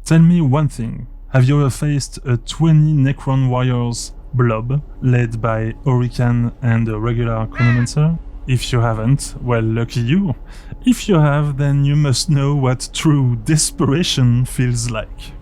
Tell me one thing, have you ever faced a 20 Necron warriors blob led by Orikan and a regular Chronomancer? If you haven't, well, lucky you. If you have, then you must know what true desperation feels like.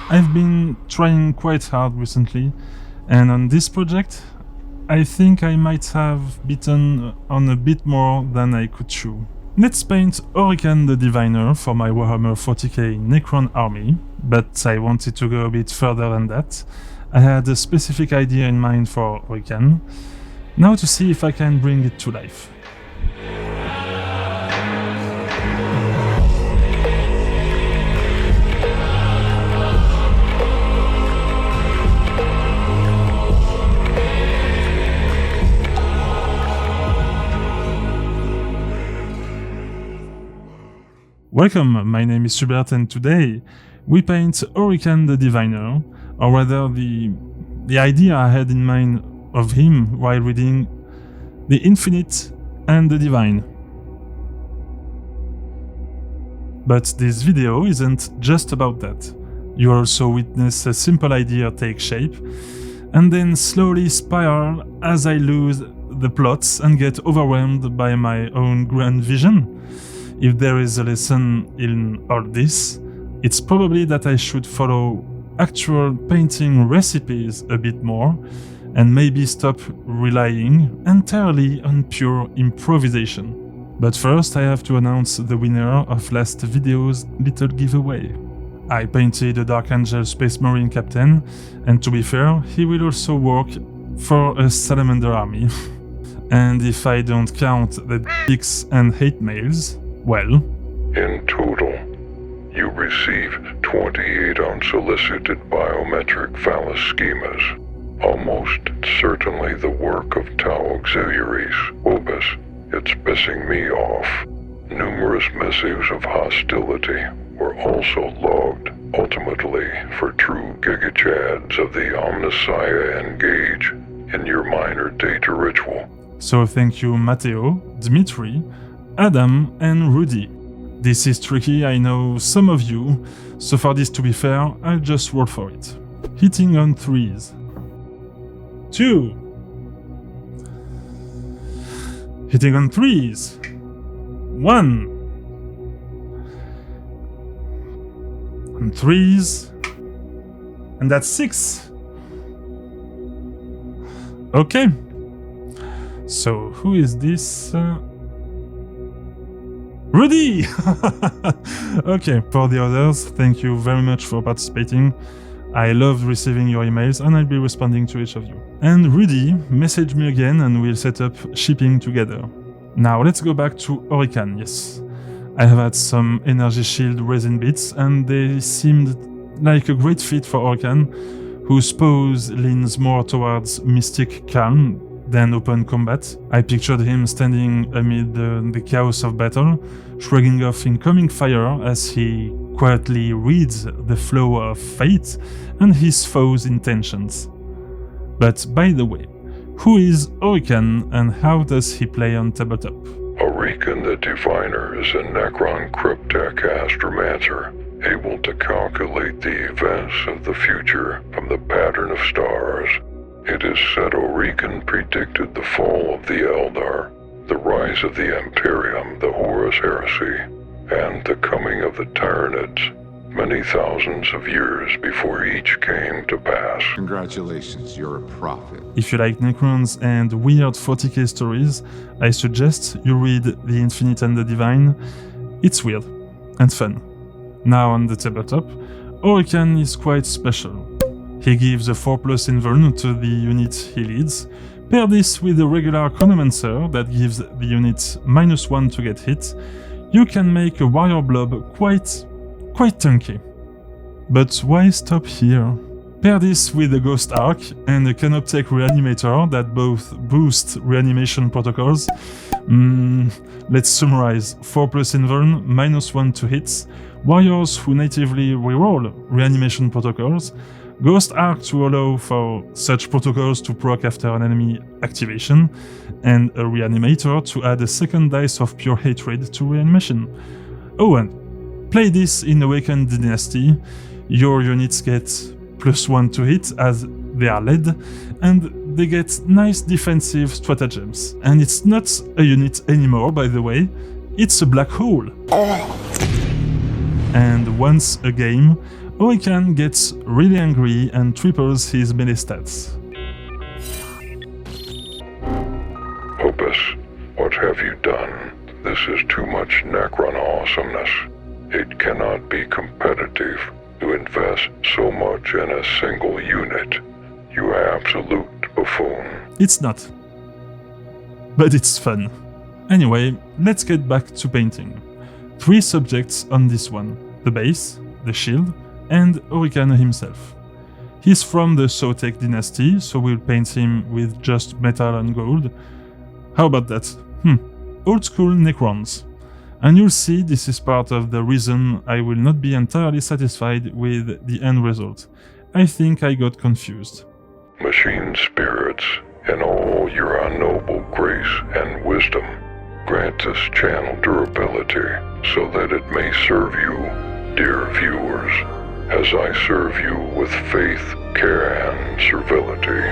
I've been trying quite hard recently, and on this project, I think I might have bitten on a bit more than I could chew. Let's paint Orikan the Diviner for my Warhammer 40k Necron army, but I wanted to go a bit further than that. I had a specific idea in mind for Orikan. Now to see if I can bring it to life. Welcome, my name is Hubert, and today we paint Orikan the Diviner, or rather the idea I had in mind of him while reading The Infinite and the Divine. But this video isn't just about that. You also witness a simple idea take shape, and then slowly spiral as I lose the plots and get overwhelmed by my own grand vision. If there is a lesson in all this, it's probably that I should follow actual painting recipes a bit more and maybe stop relying entirely on pure improvisation. But first I have to announce the winner of last video's little giveaway. I painted a Dark Angel Space Marine captain, and to be fair, he will also work for a Salamander army. And if I don't count the dicks and hate mails, well... In total, you received 28 unsolicited biometric phallus schemas, almost certainly the work of Tau auxiliaries. Mobius, it's pissing me off. Numerous missives of hostility were also logged, ultimately for true gigachads of the Omnissiah engage in your minor data ritual. So thank you Matteo, Dmitry, Adam and Rudy. This is tricky, I know some of you, so for this to be fair, I'll just roll for it. Hitting on 3s. 2. Hitting on 3s. 1. On 3s. And that's 6. Okay. So who is this? Rudy! Okay, for the others, thank you very much for participating. I love receiving your emails and I'll be responding to each of you. And Rudy, message me again and we'll set up shipping together. Now let's go back to Orikan, yes. I have had some energy shield resin bits and they seemed like a great fit for Orikan, whose pose leans more towards mystic calm than open combat. I pictured him standing amid the chaos of battle, shrugging off incoming fire as he quietly reads the flow of fate and his foe's intentions. But by the way, who is Orikan and how does he play on tabletop? Orikan the Diviner is a Necron cryptech astromancer, able to calculate the events of the future from the pattern of stars. It is said Orikan predicted the fall of the Eldar, the rise of the Imperium, the Horus Heresy, and the coming of the Tyranids, many thousands of years before each came to pass. Congratulations, you're a prophet. If you like Necrons and weird 40k stories, I suggest you read The Infinite and the Divine. It's weird and fun. Now on the tabletop, Orikan is quite special. He gives a 4+ invuln to the unit he leads. Pair this with a regular Chronomancer that gives the unit -1 to get hit. You can make a warrior blob quite tanky. But why stop here? Pair this with a Ghost Arc and a Canoptech Reanimator that both boost reanimation protocols. Let's summarize. 4+ invuln, -1 to hits, warriors who natively reroll reanimation protocols, Ghost Arc to allow for such protocols to proc after an enemy activation, and a Reanimator to add a second dice of pure hatred to reanimation. Oh, and play this in Awakened Dynasty. Your units get +1 to hit as they are led, and they get nice defensive stratagems. And it's not a unit anymore, by the way, it's a black hole. And once a game, Orikan gets really angry and triples his melee stats. Mobius, what have you done? This is too much Necron awesomeness. It cannot be competitive to invest so much in a single unit. You absolute buffoon. It's not. But it's fun. Anyway, let's get back to painting. 3 subjects on this one: the base, the shield, and Orikan himself. He's from the Sautekh Dynasty, so we'll paint him with just metal and gold. How about that? Old school necrons. And you'll see this is part of the reason I will not be entirely satisfied with the end result. I think I got confused. Machine spirits, in all your unknown grace and wisdom, grant this channel durability so that it may serve you, dear viewers, as I serve you with faith, care, and servility.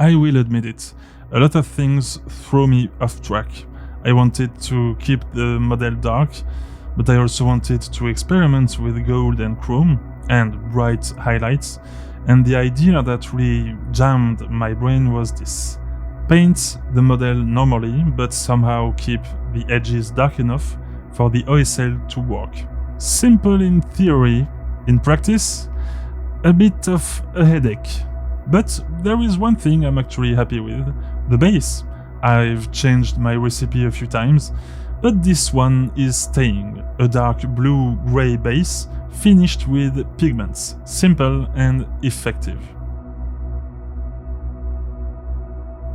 I will admit it, a lot of things throw me off track. I wanted to keep the model dark, but I also wanted to experiment with gold and chrome and bright highlights, and the idea that really jammed my brain was this: paint the model normally, but somehow keep the edges dark enough for the OSL to work. Simple in theory, in practice, a bit of a headache. But there is one thing I'm actually happy with: the base. I've changed my recipe a few times, but this one is staying. A dark blue-grey base, finished with pigments. Simple and effective.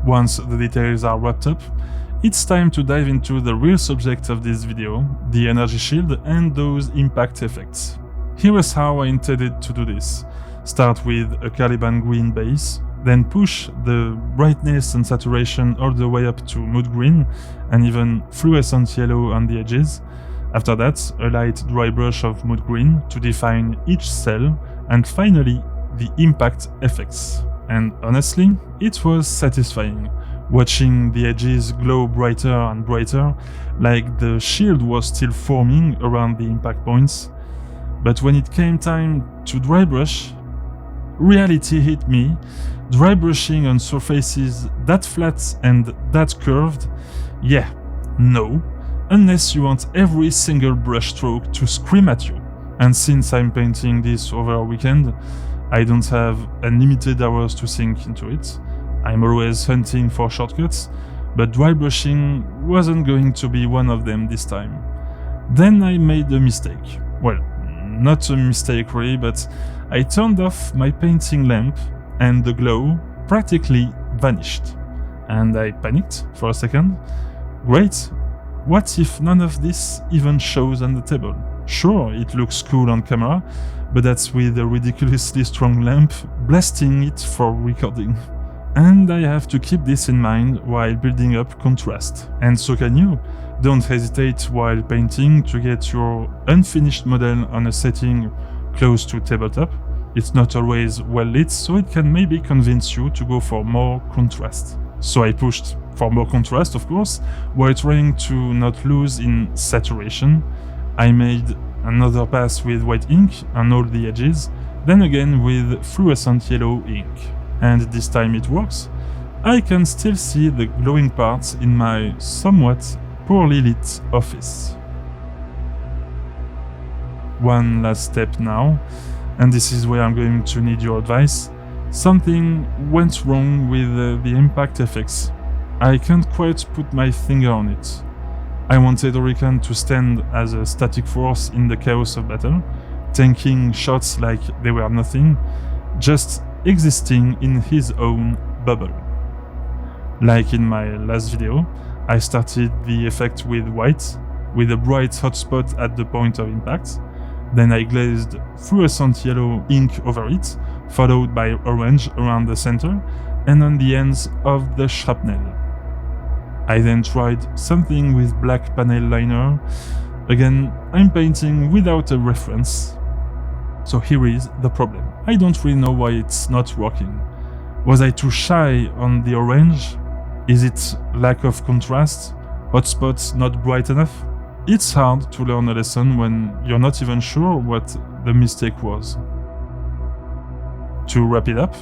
Once the details are wrapped up, it's time to dive into the real subject of this video, the energy shield and those impact effects. Here is how I intended to do this. Start with a Caliban green base, then push the brightness and saturation all the way up to mood green and even fluorescent yellow on the edges. After that, a light dry brush of mood green to define each cell, and finally the impact effects. And honestly, it was satisfying, watching the edges glow brighter and brighter, like the shield was still forming around the impact points. But when it came time to dry brush, reality hit me. Dry brushing on surfaces that flat and that curved? Yeah, no, unless you want every single brush stroke to scream at you. And since I'm painting this over a weekend, I don't have unlimited hours to sink into it. I'm always hunting for shortcuts, but dry brushing wasn't going to be one of them this time. Then I made a mistake. Well, not a mistake really, but I turned off my painting lamp and the glow practically vanished. And I panicked for a second. Great, what if none of this even shows on the table? Sure, it looks cool on camera, but that's with a ridiculously strong lamp blasting it for recording. And I have to keep this in mind while building up contrast. And so can you. Don't hesitate while painting to get your unfinished model on a setting close to tabletop. It's not always well lit, so it can maybe convince you to go for more contrast. So I pushed for more contrast, of course, while trying to not lose in saturation. I made another pass with white ink on all the edges, then again with fluorescent yellow ink. And this time it works. I can still see the glowing parts in my somewhat poorly lit office. One last step now, and this is where I'm going to need your advice. Something went wrong with the impact effects. I can't quite put my finger on it. I wanted Orikan to stand as a static force in the chaos of battle, tanking shots like they were nothing, just existing in his own bubble. Like in my last video, I started the effect with white, with a bright hotspot at the point of impact. Then I glazed fluorescent yellow ink over it, followed by orange around the center and on the ends of the shrapnel. I then tried something with black panel liner. Again, I'm painting without a reference. So here is the problem. I don't really know why it's not working. Was I too shy on the orange? Is it lack of contrast? Hotspots not bright enough? It's hard to learn a lesson when you're not even sure what the mistake was. To wrap it up,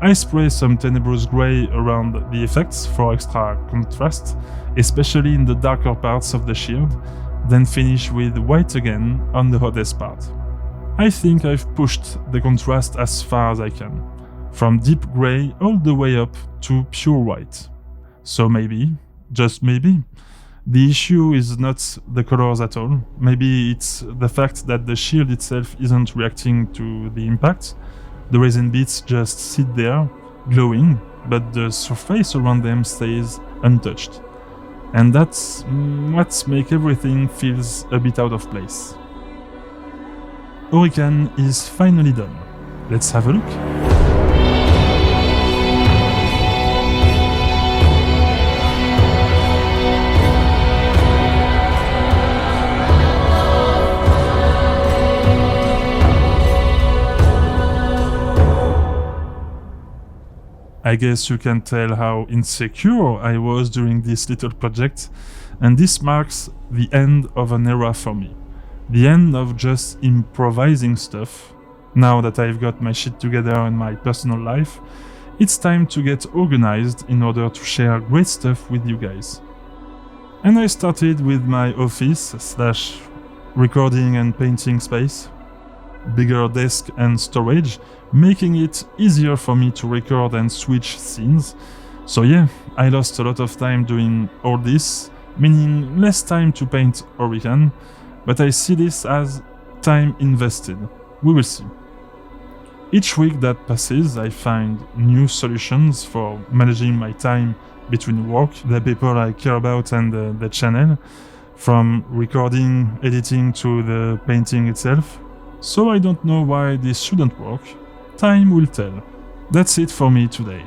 I spray some tenebrous grey around the effects for extra contrast, especially in the darker parts of the shield, then finish with white again on the hottest part. I think I've pushed the contrast as far as I can, from deep grey all the way up to pure white. So maybe, just maybe, the issue is not the colors at all. Maybe it's the fact that the shield itself isn't reacting to the impact. The resin bits just sit there, glowing, but the surface around them stays untouched. And that's what makes everything feels a bit out of place. Orikan is finally done. Let's have a look. I guess you can tell how insecure I was during this little project, and this marks the end of an era for me. The end of just improvising stuff. Now that I've got my shit together in my personal life, it's time to get organized in order to share great stuff with you guys. And I started with my office / recording and painting space, bigger desk and storage, making it easier for me to record and switch scenes. So yeah, I lost a lot of time doing all this, meaning less time to paint Orikan, but I see this as time invested. We will see. Each week that passes, I find new solutions for managing my time between work, the people I care about and the channel, from recording, editing to the painting itself. So I don't know why this shouldn't work. Time will tell. That's it for me today.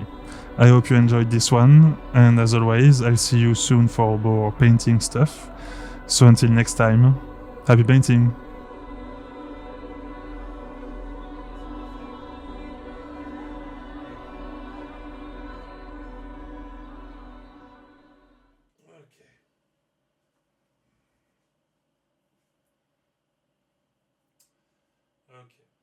I hope you enjoyed this one, and as always, I'll see you soon for more painting stuff. So until next time, happy painting! Okay.